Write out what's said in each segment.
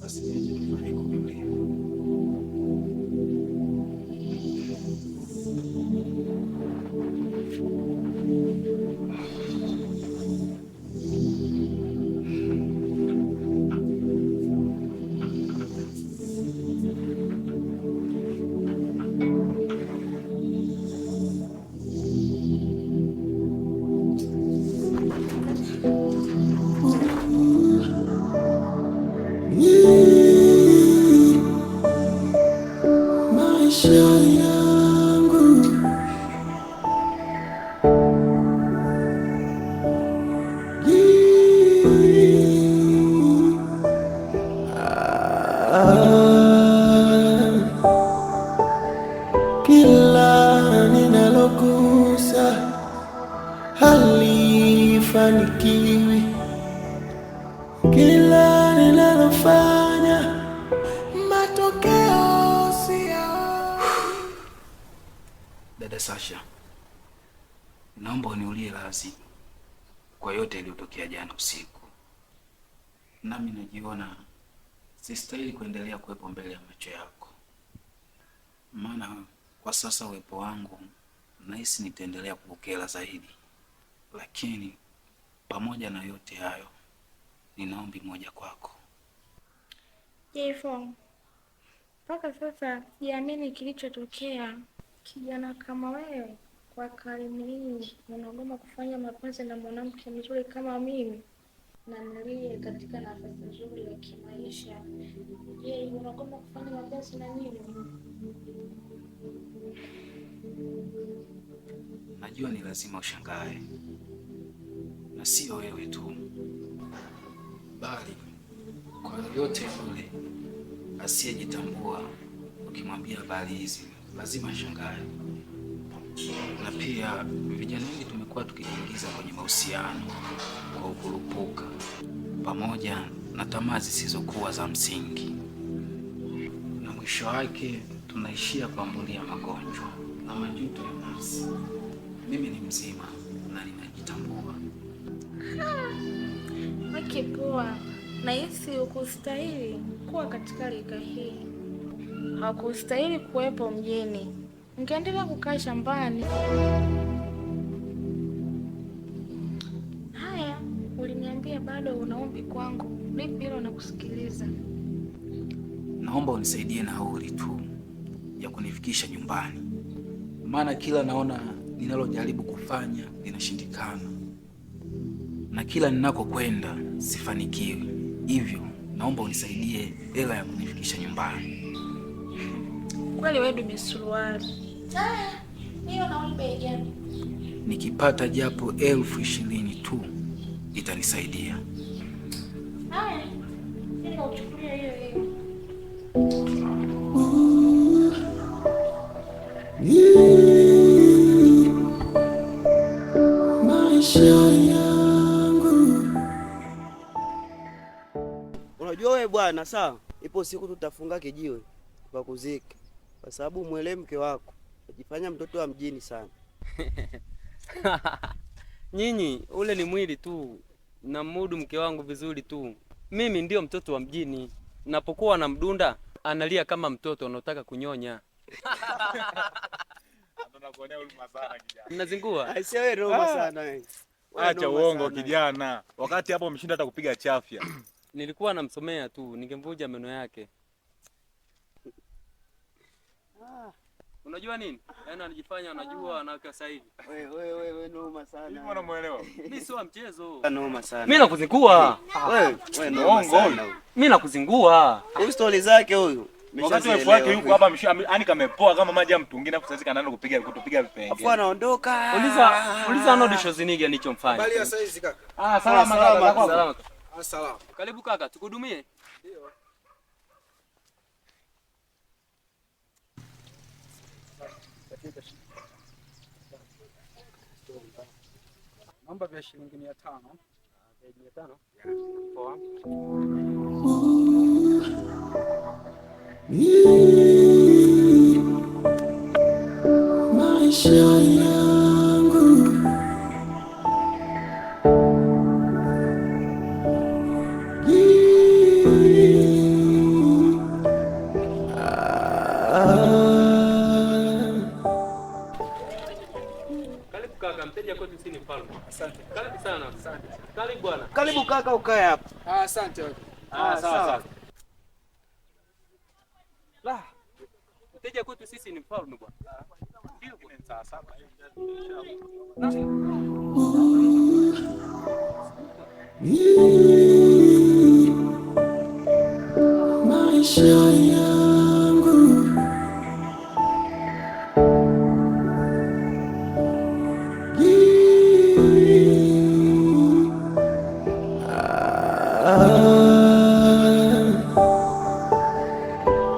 basi niache nifanye kukulia. Kila ninalogusa halifanikiwi, kila ninalofanya matokeo siyaoni. Dada Sasha, naomba uniulie radhi kwa yote yaliyotokea jana usiku. Nami najiona sistahili kuendelea kuwepo mbele ya macho yako, maana kwa sasa uwepo wangu nahisi nitaendelea kukukera zaidi. Lakini pamoja na yote hayo, nina ombi moja kwako. Jefo, mpaka sasa siamini kilichotokea. Kijana kama wewe kwa karne hii unagoma kufanya mapenzi na mwanamke mzuri kama mimi na nilie katika nafasi nzuri ya kimaisha. Je, unagoma kufanya mapenzi na mimi? Najua ni lazima ushangae, na sio wewe tu, bali kwa yoyote yule asiyejitambua. Ukimwambia habari hizi lazima ashangae. Na pia vijana wengi tumekuwa tukijiingiza kwenye mahusiano kwa ukurupuka, pamoja na tamaa zisizokuwa za msingi, na mwisho wake tunaishia kuambulia magonjwa na majuto ya nafsi. Mimi ni mzima na ninajitambua. Wake poa, nahisi ukustahili kuwa katika rika hii. Hakustahili kuwepo mjini, ungeendelea kukaa shambani. Haya, uliniambia bado una ombi kwangu. Vipi hilo? Nakusikiliza. Naomba unisaidie nauli tu ya kunifikisha nyumbani, maana kila naona ninalojaribu kufanya linashindikana, na kila ninakokwenda sifanikiwi. Hivyo naomba unisaidie hela ya kunifikisha nyumbani. Kweli wewe dume suruali. Hiyo nauli bei gani? Nikipata japo 20,000 tu itanisaidia. Haya, nenda uchukulie hiyo hiyo. Maisha yangu. Unajua wewe bwana, sawa, ipo siku tutafunga kijiwe kwa kuzika, kwa sababu mwele mke wako ajifanya mtoto wa mjini sana. Nyinyi ule ni mwili tu, na mudu mke wangu vizuri tu. Mimi ndio mtoto wa mjini. Napokuwa na mdunda analia kama mtoto anataka kunyonya. Anakuonea huruma sana kijana. Mnazingua? Aisee wewe Roma sana wewe. Acha uongo kijana. Wakati hapo umeshinda hata kupiga chafya. Nilikuwa namsomea tu, ningemvuja meno yake. Unajua nini? Yaani anajifanya anajua anaweka sasa hivi. Wewe noma sana. Hivi unamuelewa? Mimi sio mchezo. Noma sana. Mimi nakuzingua. Wewe noma sana. Mimi nakuzingua. Huyu story zake huyu. Wakati wewe wake yuko hapa yani kamepoa kama maji ya mtungi na sasa kanaanza kutupiga vipenge. Afu anaondoka. Uliza Arnold Schwarzenegger alichomfanya. Bali ya saizi kaka. Salama kaka. Salama. Salama. Karibu kaka, tukudumie. Ndio. Namba vya shilingi 500. 500. Poa. Maisha yangu. bwana. Karibu kaka, ukae hapa. Asante. Sawa sawa. La. Mteja kwetu sisi ni mfalme bwana. Ndio bwana. Sawa sawa. Maisha yangu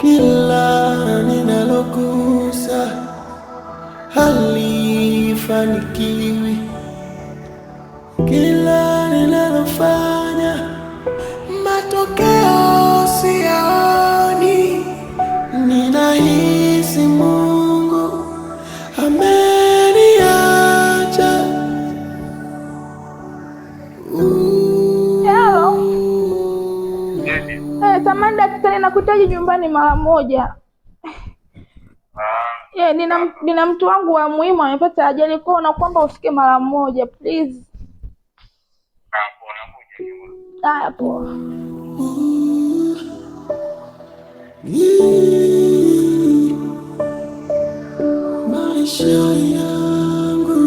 kila ninalogusa halifanikiwi, kila ninalofanya matokeo siyaoni. Ninahisi Mungu ameniacha. Samahani daktari, nakuhitaji nyumbani mara moja. Nina mtu wangu wa muhimu amepata ajali, kwa nakuomba ufike mara moja please. Haya poa. Maisha yangu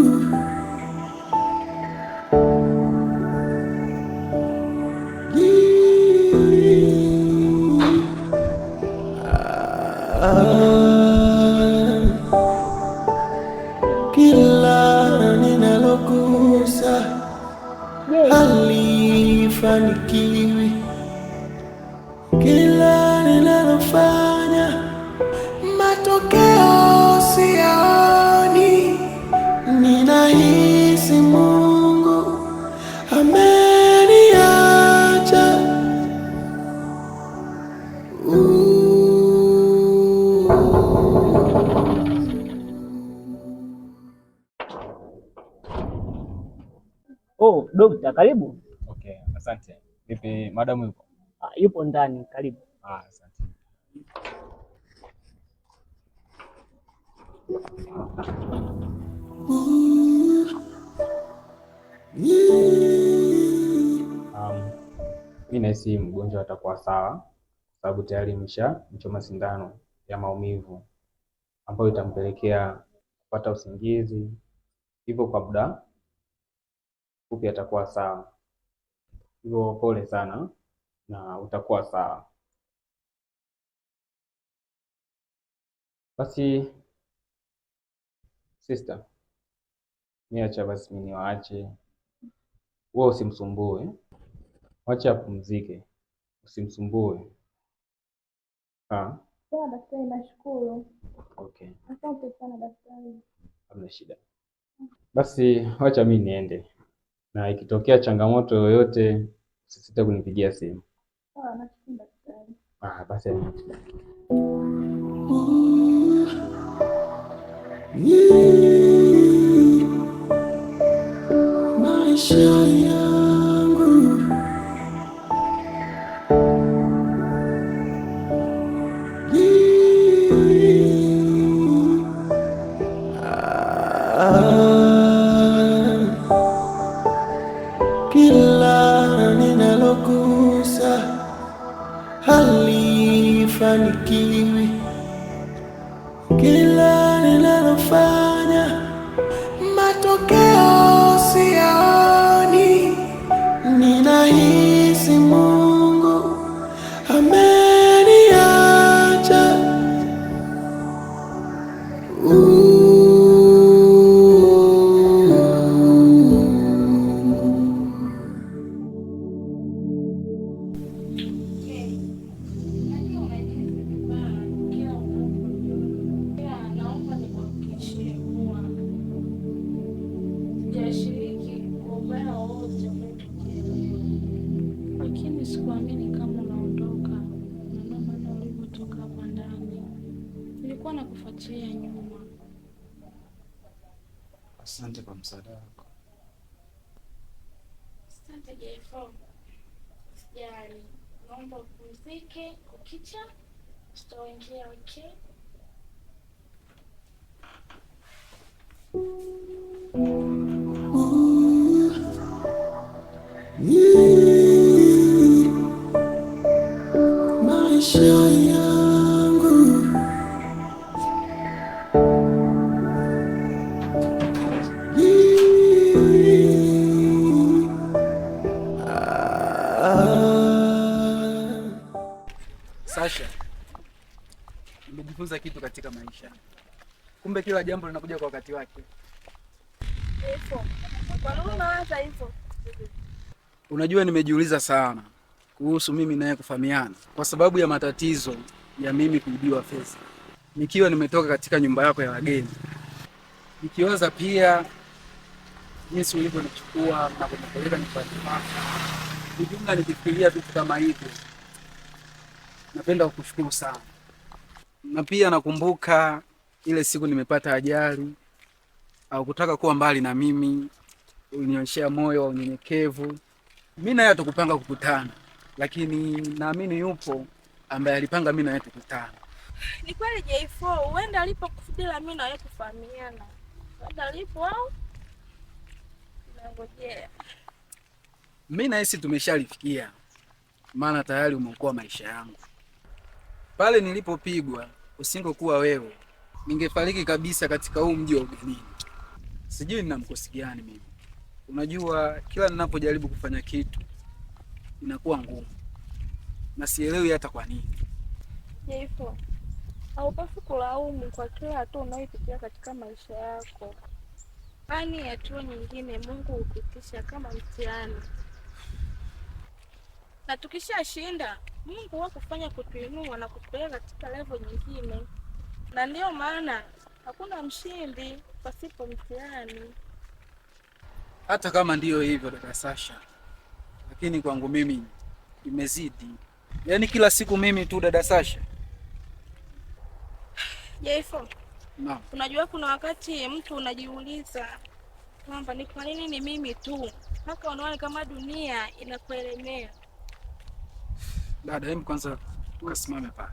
kila ninalogusa halifanikiwi, kila ninalofanya matokeo siyaoni. Ninahisi Mungu ameniacha. Oh, dokta karibu. Okay, asante. Vipi madam yupo? Yupo ndani, karibu. Asante. Mimi nahisi mgonjwa atakuwa sawa, sababu tayari mchoma sindano ya maumivu ambayo itampelekea kupata usingizi, hivyo kwa muda fupi atakuwa sawa. Hivyo pole sana na utakuwa sawa. Basi sister, niacha basi mimi niwaache. Wewe usimsumbue. Wacha apumzike. Usimsumbue. Sawa daktari, nashukuru. Okay. Asante sana daktari. Hamna shida. Basi wacha mimi niende. Na ikitokea changamoto yoyote usisite kunipigia simu. Sawa, nashukuru daktari. Basi hamna shida. Maisha yangu kila ninalogusa halifanikiwi, kila ninalofanya matokeo siyaoni. Ninahisi Mungu ameniacha. Lakini sikuamini kama unaondoka. Ndio maana ulivyotoka hapa ndani, nilikuwa nakufuatilia nyuma. Asante kwa msaada wako. Asante Jefo. Usijali, naomba upumzike, kukicha tutaongea, okay? maisha yangu. Sasha, nimejifunza kitu katika maisha. Kumbe kila jambo linakuja kwa wakati wake. Kwa nini unawaza hivyo? Unajua, nimejiuliza sana kuhusu mimi naye kufahamiana kwa sababu ya matatizo ya mimi kuibiwa fedha nikiwa nimetoka katika nyumba yako ya wageni. Nikiwaza pia jinsi ulivyonichukua na kunipeleka nyumbani kwako. Ujumla nikifikiria vitu kama hivyo, napenda kukushukuru sana. Na pia nakumbuka ile siku nimepata ajali au kutaka kuwa mbali na mimi, ulinionyeshea moyo wa unyenyekevu. Mimi naye hatukupanga kukutana, lakini naamini yupo ambaye alipanga mimi naye tukutane. Ni kweli J4, huenda alipokusudia mimi na wewe kufahamiana. Huenda alipo au? Nangojea. Mimi na hisi tumeshalifikia, maana tayari umeokoa maisha yangu. Pale nilipopigwa usingekuwa wewe, ningefariki kabisa katika huu mji wa ugenini. Sijui nina mkosi gani mimi. Unajua, kila ninapojaribu kufanya kitu inakuwa ngumu na sielewi hata kwa nini. J4, haupaswi kulaumu kwa kila hatua unayopitia katika maisha yako. Kwani hatua nyingine Mungu hupitisha kama mtihani. Na tukishashinda, Mungu huwa kufanya kutuinua na kutupeleka katika level nyingine. Na ndio maana hakuna mshindi pasipo mtihani. Hata kama ndiyo hivyo dada Sasha, lakini kwangu mimi imezidi. Yaani kila siku mimi tu dada Sasha. J4, Naam. unajua kuna wakati mtu unajiuliza kwamba ni kwa nini ni mimi tu, mpaka unaona kama dunia inakuelemea. Dada, hebu kwanza ukasimame pale.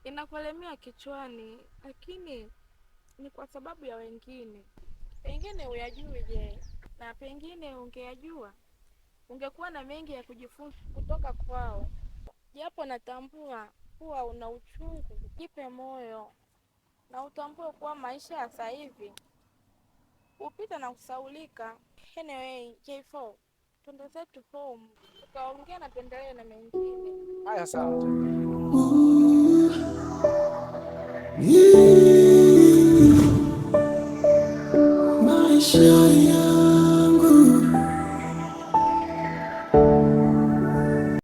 Inakuelemea kichwani, lakini ni kwa sababu ya wengine. Pengine uyajui je, na pengine ungeyajua, ungekuwa na mengi ya kujifunza kutoka kwao. Japo natambua kuwa una uchungu, jipe moyo na utambue kuwa maisha ya sasa hivi upita na kusaulika. Anyway, J4, twende zetu home, tukaongea na tuendelee na mengine. Haya, sawa. Maisha